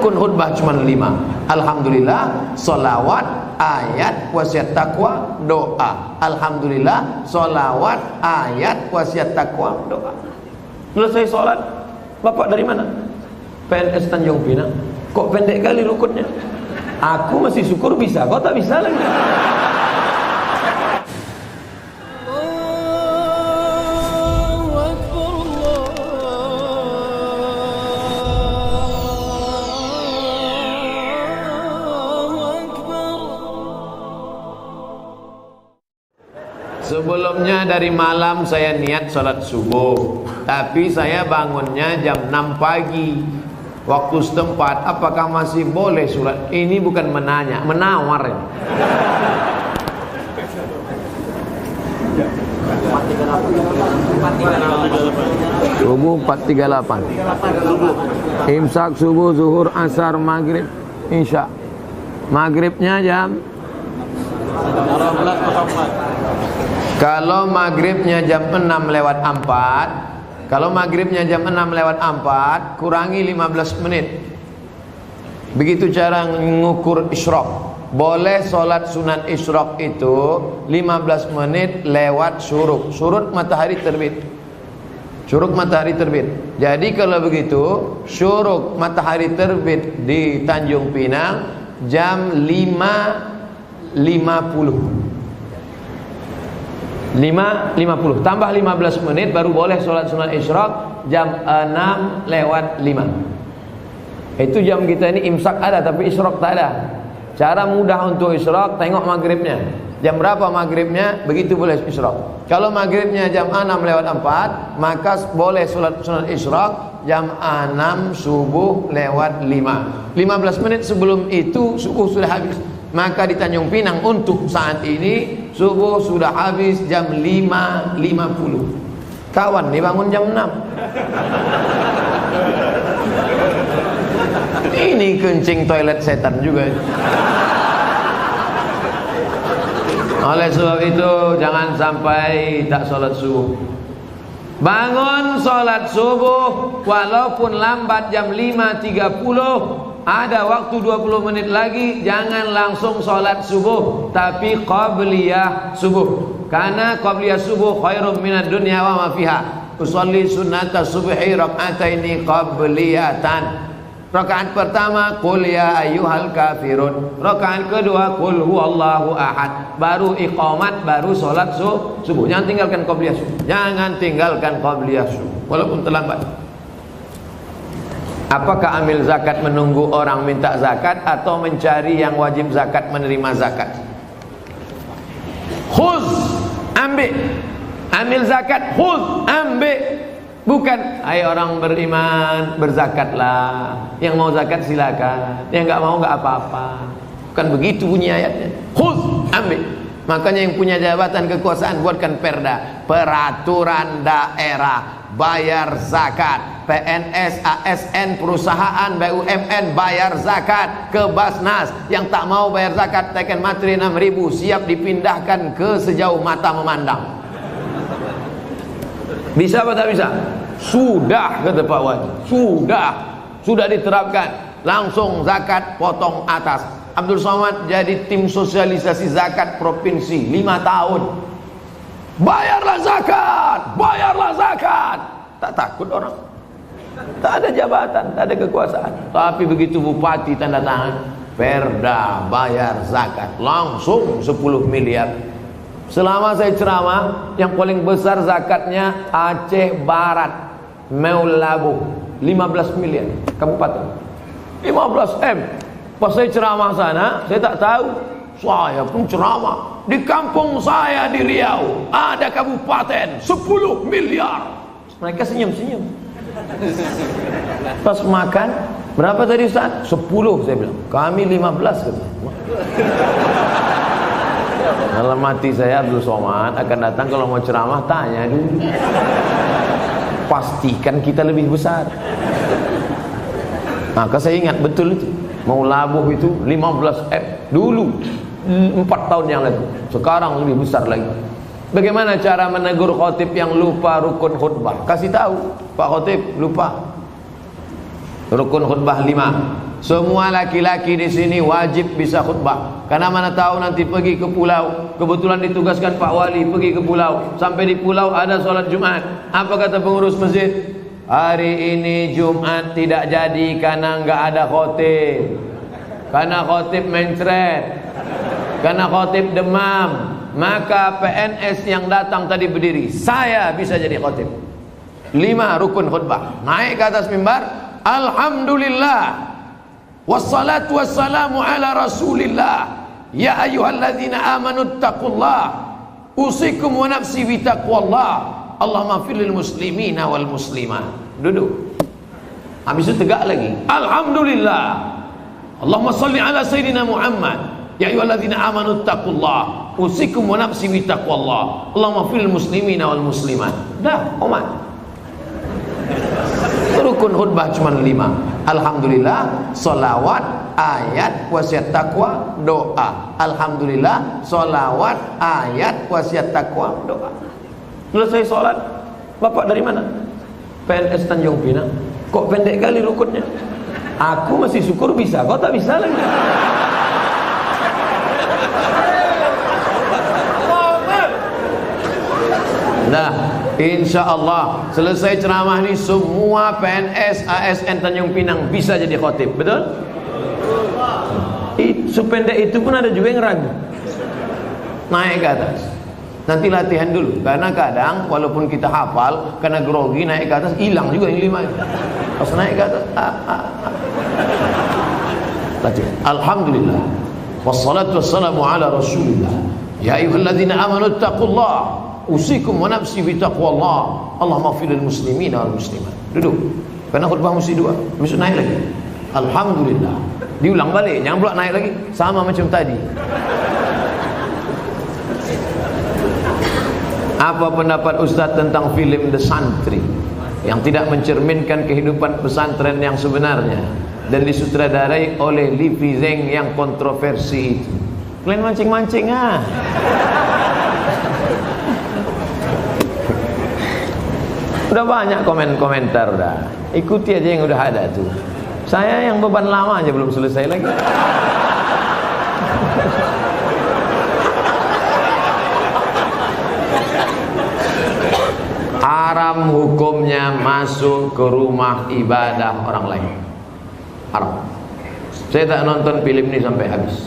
rukun khutbah cuma 5. Alhamdulillah, sholawat, ayat, wasiat takwa, doa. Alhamdulillah, sholawat, ayat, wasiat takwa, doa. Selesai sholat, bapak dari mana? PNS Tanjung Pinang. Kok pendek kali rukunnya? Aku masih syukur bisa, kau tak bisa lagi. Sebelumnya dari malam saya niat sholat subuh, tapi saya bangunnya jam 6 pagi waktu setempat. Apakah masih boleh sholat? Ini bukan menanya, menawar ya. Subuh 438. Imsak subuh, zuhur, asar, maghrib, isya. Maghribnya jam. Kalau maghribnya jam 6:04, kalau maghribnya jam 6:04, kurangi 15 menit. Begitu cara mengukur isyraq. Boleh sholat sunat isyraq itu 15 menit lewat syuruk. Syuruk matahari terbit. Syuruk matahari terbit. Jadi kalau begitu, syuruk matahari terbit di Tanjung Pinang jam 5.50. 5.50 tambah 15 menit baru boleh sholat sunat isyraq jam 6:05. Itu jam kita ini imsak ada tapi isyraq tak ada. Cara mudah untuk isyraq, tengok maghribnya. Jam berapa maghribnya, begitu boleh isyraq. Kalau maghribnya jam 6:04, maka boleh sholat sunat isyraq jam 6 subuh lewat 5. 15 menit sebelum itu subuh sudah habis. Maka di Tanjung Pinang untuk saat ini subuh sudah habis jam 5.50. Kawan dibangun jam 6. Ini kencing toilet setan juga. Oleh sebab itu jangan sampai tak sholat subuh. Bangun sholat subuh walaupun lambat jam 5.30. Ada waktu 20 menit lagi, jangan langsung sholat subuh, tapi qabliyah subuh. Karena qabliyah subuh khairum minad dunya wa ma fiha. Usolli sunnata subhi rak'ataini qabliyatan. Rakaat pertama qul ya ayyuhal kafirun. Rakaat kedua qul huwallahu ahad. Baru iqamat, baru sholat subuh. Jangan tinggalkan qabliyah subuh. Jangan tinggalkan qabliyah subuh walaupun terlambat. Apakah ambil zakat menunggu orang minta zakat atau mencari yang wajib zakat menerima zakat? Khuz, ambil. Ambil zakat, khuz, ambil. Bukan, hai orang beriman, berzakatlah. Yang mau zakat silakan, yang enggak mau enggak apa-apa. Bukan begitu bunyi ayatnya. Khuz, ambil. Makanya yang punya jabatan kekuasaan buatkan perda, peraturan daerah, bayar zakat. PNS, ASN, perusahaan, BUMN bayar zakat ke Basnas. Yang tak mau bayar zakat teken materi 6.000, siap dipindahkan ke sejauh mata memandang. Bisa apa tak bisa? Sudah, kata Pak Wali. Sudah diterapkan. Langsung zakat potong atas. Abdul Somad jadi tim sosialisasi zakat provinsi 5 tahun. Bayarlah zakat. Tak takut orang. Tak ada jabatan, tak ada kekuasaan. Tapi begitu bupati tanda tangan perda bayar zakat, langsung 10 miliar. Selama saya ceramah, yang paling besar zakatnya Aceh Barat, Meulabu, 15 miliar kabupaten. 15 M. Pas saya ceramah sana, saya tak tahu. Saya pun ceramah di kampung saya di Riau ada kabupaten 10 miliar. Mereka senyum-senyum. Pas makan, berapa tadi Ustaz? 10 saya bilang. Kami 15 kata. Dalam hati saya Abdul Somad akan datang kalau mau ceramah tanya dulu. Pastikan kita lebih besar. Maka saya ingat betul itu. Mau labuh itu 15 M dulu 4 tahun yang lalu. Sekarang lebih besar lagi. Bagaimana cara menegur khotib yang lupa rukun khutbah? Kasih tahu, Pak Khotib lupa. Rukun khutbah 5. Semua laki-laki di sini wajib bisa khutbah. Karena mana tahu nanti pergi ke pulau, kebetulan ditugaskan Pak Wali pergi ke pulau. Sampai di pulau ada sholat Jumat. Apa kata pengurus masjid? Hari ini Jumat tidak jadi karena nggak ada khotib. Karena khotib mencret. Karena khotib demam. Maka PNS yang datang tadi berdiri, saya bisa jadi khotib. 5 rukun khutbah. Naik ke atas mimbar, alhamdulillah wassalatu wassalamu ala rasulillah ya ayyuhalladzina amanu taqullah usikum wa nafsi bitaqwallah Allahumma fir lil muslimina wal muslimat. Duduk. Habis itu tegak lagi, alhamdulillah Allahumma salli ala sayyidina Muhammad ya ayyuhalladzina amanu taqullah usikum wa nafsi bitaqwallah Allahumma fir lil muslimina wal muslimat. Dah, omat. Rukun khutbah cuma 5. Alhamdulillah, solawat, ayat, wasiat takwa, doa. Alhamdulillah, solawat, ayat, wasiat takwa, doa. Selesai sholat, Bapak dari mana? PNS Tanjung Pinang. Kok pendek kali rukunnya? Aku masih syukur bisa, kau tak bisa lagi. Nah, insya Allah selesai ceramah ini semua PNS ASN Tanjung Pinang bisa jadi khotib, betul? Sependek itu pun ada juga yang ragu. Naik ke atas, nanti latihan dulu, karena kadang walaupun kita hafal, karena grogi naik ke atas hilang juga yang 5. Pas naik ke atas, latihan. Alhamdulillah, wassalatu wassalamu ala rasulillah ya ayyuhalladzina amanu taqullah usikum wa nafsi bitaqwallah Allahumma fir lil muslimina wal muslimat. Duduk. Karena khutbah mesti 2. Mesti naik lagi. Alhamdulillah. Diulang balik, jangan pula naik lagi sama macam tadi. Apa pendapat Ustaz tentang film The Santri yang tidak mencerminkan kehidupan pesantren yang sebenarnya dan disutradarai oleh Livi Zeng yang kontroversi itu? Kalian mancing-mancing ah. Udah banyak komentar udah. Ikuti aja yang udah ada tuh. Saya yang beban lama aja belum selesai lagi. Haram hukumnya masuk ke rumah ibadah orang lain. Haram. Saya tak nonton film ini sampai habis.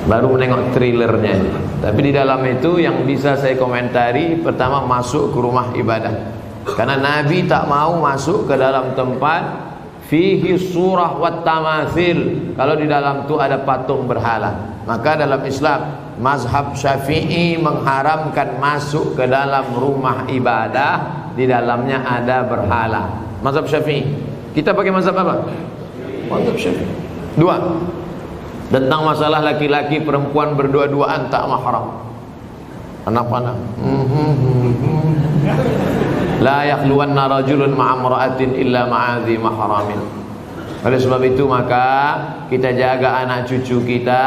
Baru menengok trailernya. Tapi di dalam itu yang bisa saya komentari, pertama masuk ke rumah ibadah. Karena Nabi tak mau masuk ke dalam tempat fihi surah wat tamathil, kalau di dalam itu ada patung berhala. Maka dalam Islam mazhab Syafi'i mengharamkan masuk ke dalam rumah ibadah di dalamnya ada berhala. Mazhab Syafi'i. Kita pakai mazhab apa? Mazhab Syafi'i. 2. Tentang masalah laki-laki perempuan berdua-duaan tak mahram. Anak-anak. La yakhluwanna rajulun ma'amra'atin illa ma'adhi mahramin. Oleh sebab itu maka kita jaga anak cucu kita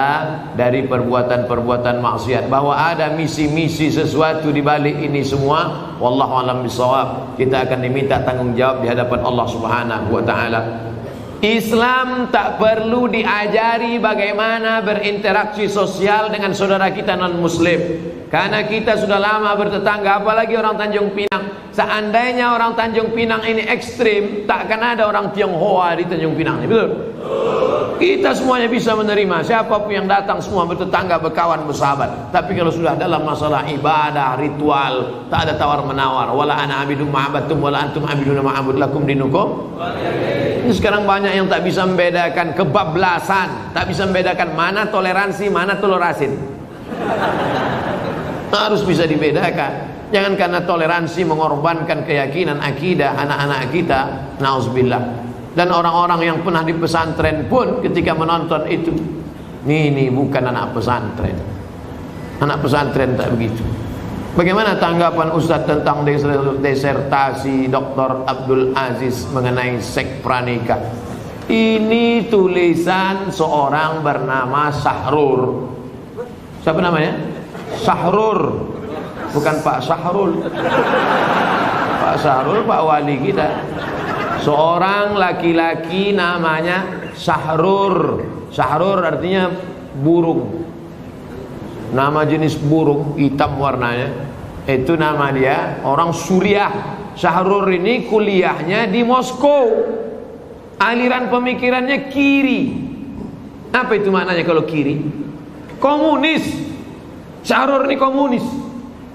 dari perbuatan-perbuatan maksiat. Bahwa ada misi-misi sesuatu di balik ini semua, wallahu a'lam bishawab. Kita akan diminta tanggung jawab di hadapan Allah Subhanahu wa taala. Islam tak perlu diajari bagaimana berinteraksi sosial dengan saudara kita non muslim, karena kita sudah lama bertetangga, apalagi orang Tanjung Pinang. Seandainya orang Tanjung Pinang ini ekstrim, tak akan ada orang Tionghoa di Tanjung Pinang, betul? Kita semuanya bisa menerima, siapapun yang datang semua bertetangga, berkawan, bersahabat. Tapi kalau sudah dalam masalah ibadah, ritual, tak ada tawar menawar. Wala ana abidum ma'abatum wala antum abiduna ma'abud lakum dinukum. Ini sekarang banyak yang tak bisa membedakan kebablasan, tak bisa membedakan mana toleransi, mana telur asin. Harus bisa dibedakan. Jangan karena toleransi mengorbankan keyakinan akidah anak-anak kita. Nauzubillah. Dan orang-orang yang pernah di pesantren pun ketika menonton itu, ini bukan anak pesantren. Anak pesantren tak begitu. Bagaimana tanggapan Ustadz tentang disertasi Dr. Abdul Aziz mengenai seks pranikah? Ini tulisan seorang bernama Sahrur. Siapa namanya? Sahrur. Bukan Pak Sahrul. Pak Sahrul Pak Wali kita. Seorang laki-laki namanya Sahrur. Sahrur artinya burung. Nama jenis burung, hitam warnanya. Itu nama dia, orang Suriah. Sahrur ini kuliahnya di Moskow. Aliran pemikirannya kiri. Apa itu maknanya kalau kiri? Komunis. Sahrur ini komunis.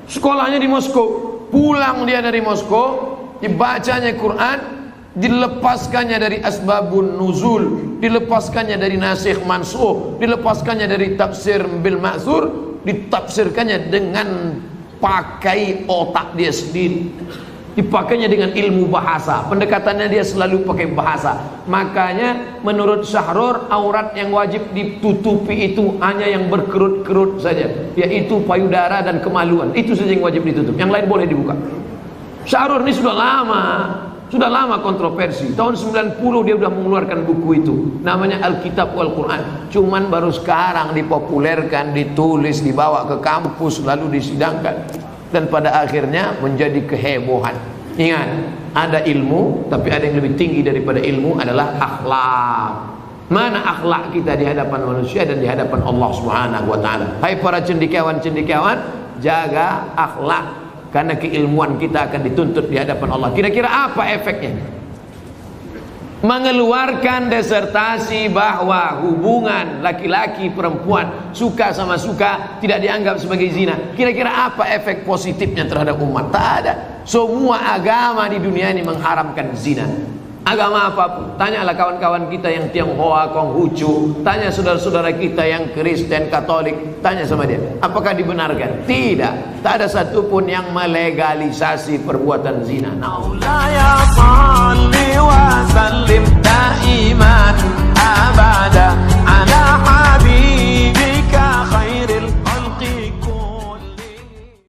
Sekolahnya di Moskow. Pulang dia dari Moskow, dibacanya Quran, dilepaskannya dari asbabun nuzul, dilepaskannya dari nasikh mansukh, dilepaskannya dari tafsir bil ma'thur, ditafsirkannya dengan pakai otak dia sendiri, dipakainya dengan ilmu bahasa. Pendekatannya dia selalu pakai bahasa. Makanya menurut Sahrur, aurat yang wajib ditutupi itu hanya yang berkerut-kerut saja, yaitu payudara dan kemaluan. Itu saja yang wajib ditutup, yang lain boleh dibuka. Sahrur ini sudah lama kontroversi. Tahun 90 dia sudah mengeluarkan buku itu, namanya Alkitab wal Quran. Cuman baru sekarang dipopulerkan, ditulis, dibawa ke kampus, lalu disidangkan, dan pada akhirnya menjadi kehebohan. Ingat, ada ilmu, tapi ada yang lebih tinggi daripada ilmu, adalah akhlak. Mana akhlak kita di hadapan manusia dan di hadapan Allah Subhanahu wa taala. Hai para cendekiawan, jaga akhlak, karena keilmuan kita akan dituntut di hadapan Allah. Kira-kira apa efeknya? Mengeluarkan disertasi bahwa hubungan laki-laki perempuan, suka sama suka, tidak dianggap sebagai zina. Kira-kira apa efek positifnya terhadap umat? Tak ada. Semua agama di dunia ini mengharamkan zina. Agama apapun. Tanyalah kawan-kawan kita yang Tionghoa, Konghucu, tanya saudara-saudara kita yang Kristen, Katolik, tanya sama dia, apakah dibenarkan? Tidak. Tak ada satupun yang melegalisasi perbuatan zina. Nah.